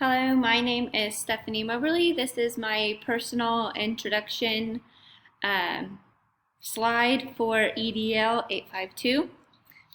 Hello, my name is Stephanie Moberly. This is my personal introduction um, slide for EDL852.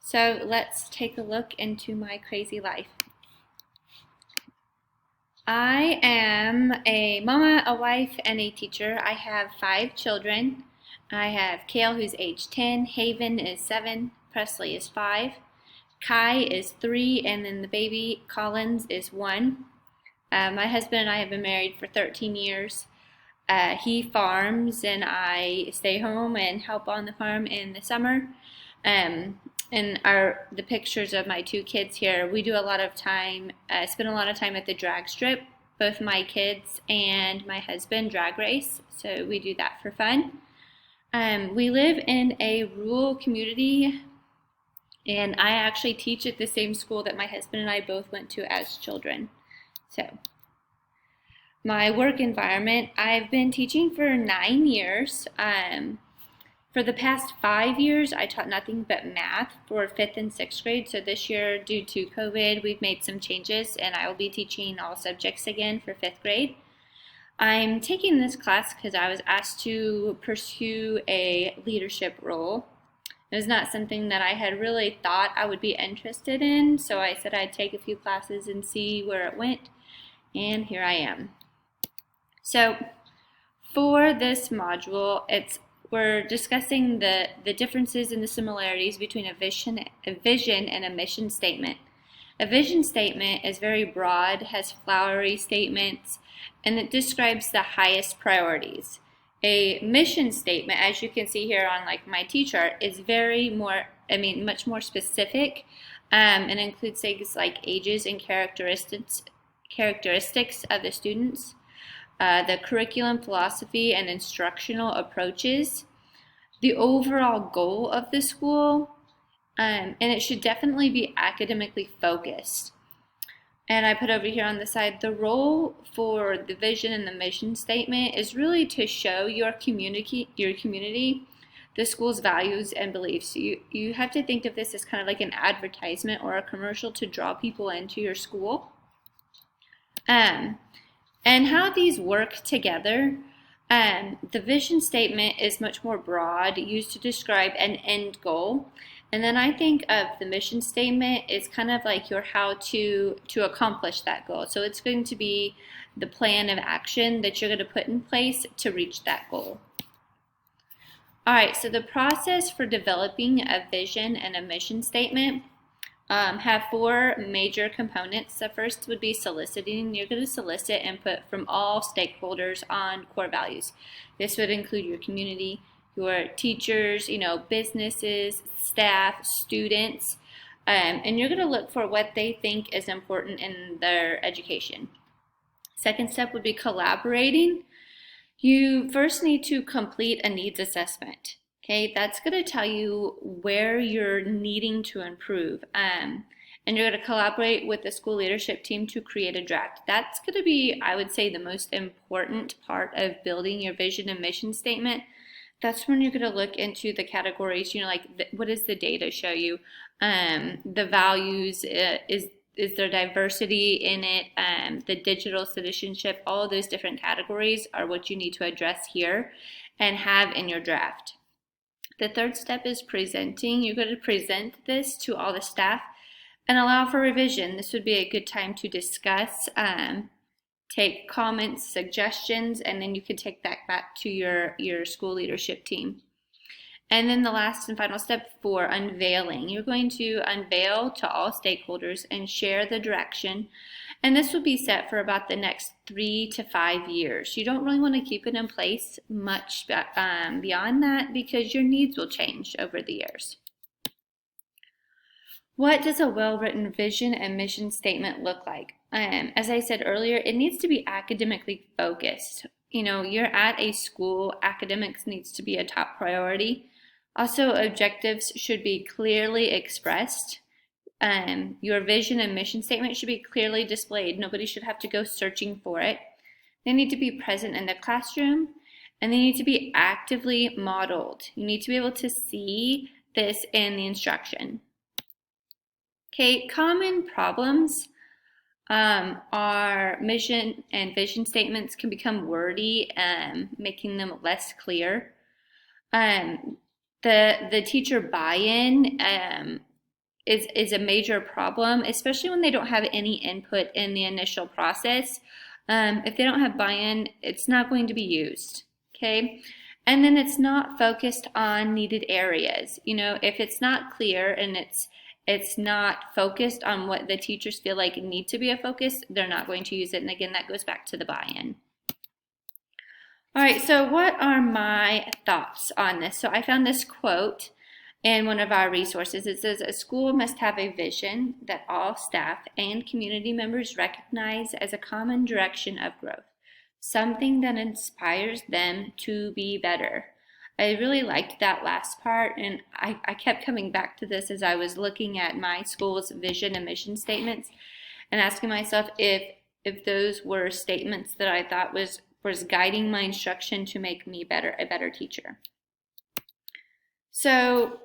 So let's take a look into my crazy life. I am a mama, a wife, and a teacher. I have 5 children. I have Kale, who's age 10, Haven is 7, Presley is 5, Kai is 3, and then the baby Collins is 1. My husband and I have been married for 13 years. He farms and I stay home and help on the farm in the summer. And the pictures of my 2 kids here, we do a lot of time, spend a lot of time at the drag strip. Both my kids and my husband drag race, so we do that for fun. We live in a rural community, and I actually teach at the same school that my husband and I both went to as children. So, my work environment, I've been teaching for 9 years. For the past 5 years, I taught nothing but math for 5th and 6th grade. So this year, due to COVID, we've made some changes, and I will be teaching all subjects again for 5th grade. I'm taking this class because I was asked to pursue a leadership role. It was not something that I had really thought I would be interested in, so I said I'd take a few classes and see where it went, and here I am. So for this module, we're discussing the differences and the similarities between a vision and a mission statement. A vision statement is very broad, has flowery statements, and it describes the highest priorities. A mission statement, as you can see here on my T-chart, is much more specific, and includes things like ages and characteristics of the students, the curriculum philosophy and instructional approaches, the overall goal of the school, and it should definitely be academically focused. And I put over here on the side, the role for the vision and the mission statement is really to show your community the school's values and beliefs. You have to think of this as kind of like an advertisement or a commercial to draw people into your school. And how these work together, the vision statement is much more broad, used to describe an end goal. And then I think of the mission statement is kind of like your how to accomplish that goal. So it's going to be the plan of action that you're going to put in place to reach that goal. All right, so the process for developing a vision and a mission statement have 4 major components. The first would be soliciting. You're going to solicit input from all stakeholders on core values. This would include your community, your teachers, businesses, staff, students, and you're going to look for what they think is important in their education. Second step would be collaborating. You first need to complete a needs assessment. Okay, that's going to tell you where you're needing to improve. And you're going to collaborate with the school leadership team to create a draft. That's going to be, I would say, the most important part of building your vision and mission statement. That's when you're going to look into the categories, what does the data show you? The values, is there diversity in it? The digital citizenship, all of those different categories are what you need to address here and have in your draft. The third step is presenting. You're going to present this to all the staff and allow for revision. This would be a good time to discuss, take comments, suggestions, and then you can take that back to your school leadership team. And then the last and final step for unveiling. You're going to unveil to all stakeholders and share the direction. And this will be set for about the next 3 to 5 years. You don't really want to keep it in place much beyond that because your needs will change over the years. What does a well-written vision and mission statement look like? As I said earlier, it needs to be academically focused. You're at a school, academics needs to be a top priority. Also, objectives should be clearly expressed. Your vision and mission statement should be clearly displayed. Nobody should have to go searching for it. They need to be present in the classroom, and they need to be actively modeled. You need to be able to see this in the instruction. Okay, common problems Our mission and vision statements can become wordy, making them less clear. The teacher buy-in is a major problem, especially when they don't have any input in the initial process. If they don't have buy-in, it's not going to be used. Okay. And then it's not focused on needed areas. If it's not clear and it's not focused on what the teachers feel like need to be a focus, they're not going to use it. And again, that goes back to the buy-in. All right, so what are my thoughts on this? So I found this quote in one of our resources. It says, a school must have a vision that all staff and community members recognize as a common direction of growth, something that inspires them to be better. I really liked that last part, and I kept coming back to this as I was looking at my school's vision and mission statements and asking myself if those were statements that I thought was guiding my instruction to make me a better teacher. So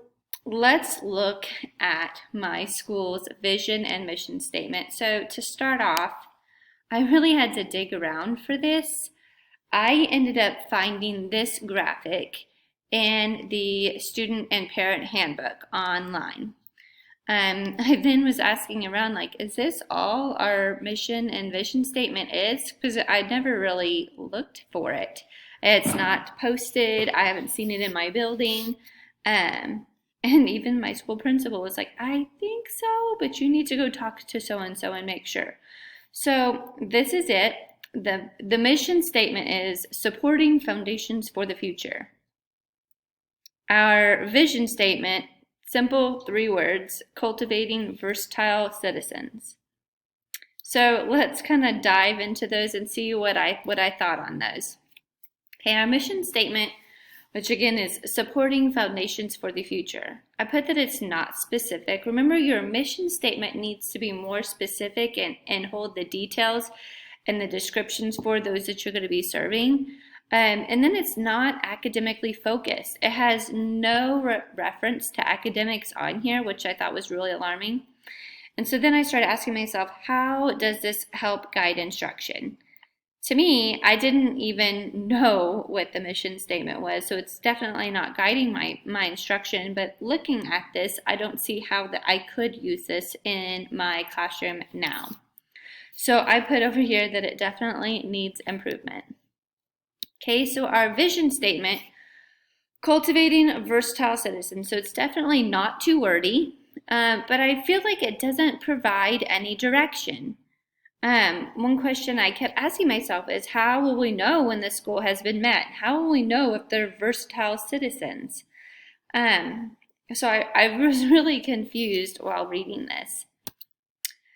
let's look at my school's vision and mission statement. So to start off, I really had to dig around for this. I ended up finding this graphic in the student and parent handbook online. I then was asking around, like, is this all our mission and vision statement is? Because I never really looked for it. It's not posted. I haven't seen it in my building. And even my school principal was like, I think so, but you need to go talk to so-and-so and make sure. So this is it. The mission statement is supporting foundations for the future. Our vision statement, simple 3 words, cultivating versatile citizens. So let's kind of dive into those and see what I thought on those. Okay, our mission statement, which again is supporting foundations for the future. I put that it's not specific. Remember, your mission statement needs to be more specific and hold the details and the descriptions for those that you're going to be serving. And then it's not academically focused. It has no reference to academics on here, which I thought was really alarming. And so then I started asking myself, how does this help guide instruction? To me, I didn't even know what the mission statement was, so it's definitely not guiding my instruction. But looking at this, I don't see how that I could use this in my classroom now. So I put over here that it definitely needs improvement. Okay, so our vision statement, cultivating versatile citizens. So it's definitely not too wordy, but I feel like it doesn't provide any direction. One question I kept asking myself is, how will we know when this goal has been met? How will we know if they're versatile citizens? So I was really confused while reading this.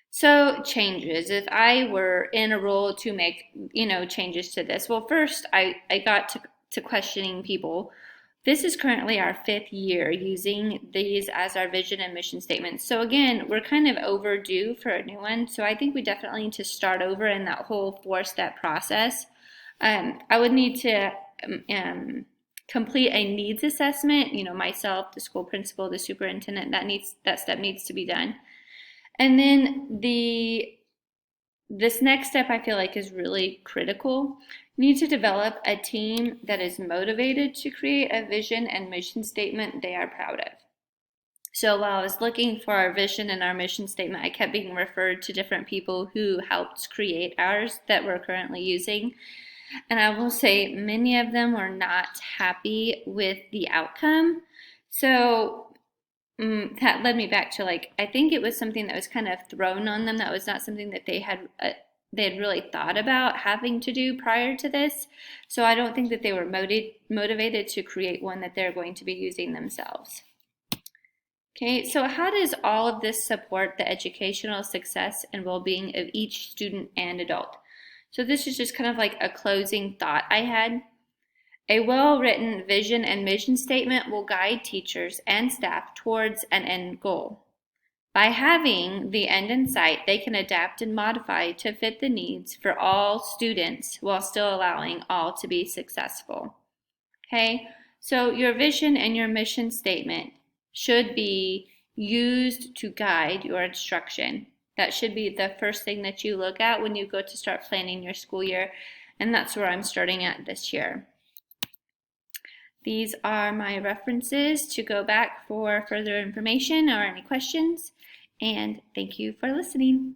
So changes, if I were in a role to make, changes to this. Well, first I got to questioning people. This is currently our 5th year using these as our vision and mission statements. So again, we're kind of overdue for a new one. So I think we definitely need to start over in that whole 4-step process. I would need to complete a needs assessment. Myself, the school principal, the superintendent, that step needs to be done. And then this next step I feel like is really critical. You need to develop a team that is motivated to create a vision and mission statement they are proud of. So while I was looking for our vision and our mission statement, I kept being referred to different people who helped create ours that we're currently using. And I will say many of them were not happy with the outcome. So that led me back to, I think it was something that was kind of thrown on them. That was not something that they had really thought about having to do prior to this. So I don't think that they were motivated to create one that they're going to be using themselves. Okay, so how does all of this support the educational success and well-being of each student and adult? So this is just kind of like a closing thought I had. A well-written vision and mission statement will guide teachers and staff towards an end goal. By having the end in sight, they can adapt and modify to fit the needs for all students while still allowing all to be successful. Okay, so your vision and your mission statement should be used to guide your instruction. That should be the first thing that you look at when you go to start planning your school year, and that's where I'm starting at this year. These are my references to go back for further information or any questions, and thank you for listening.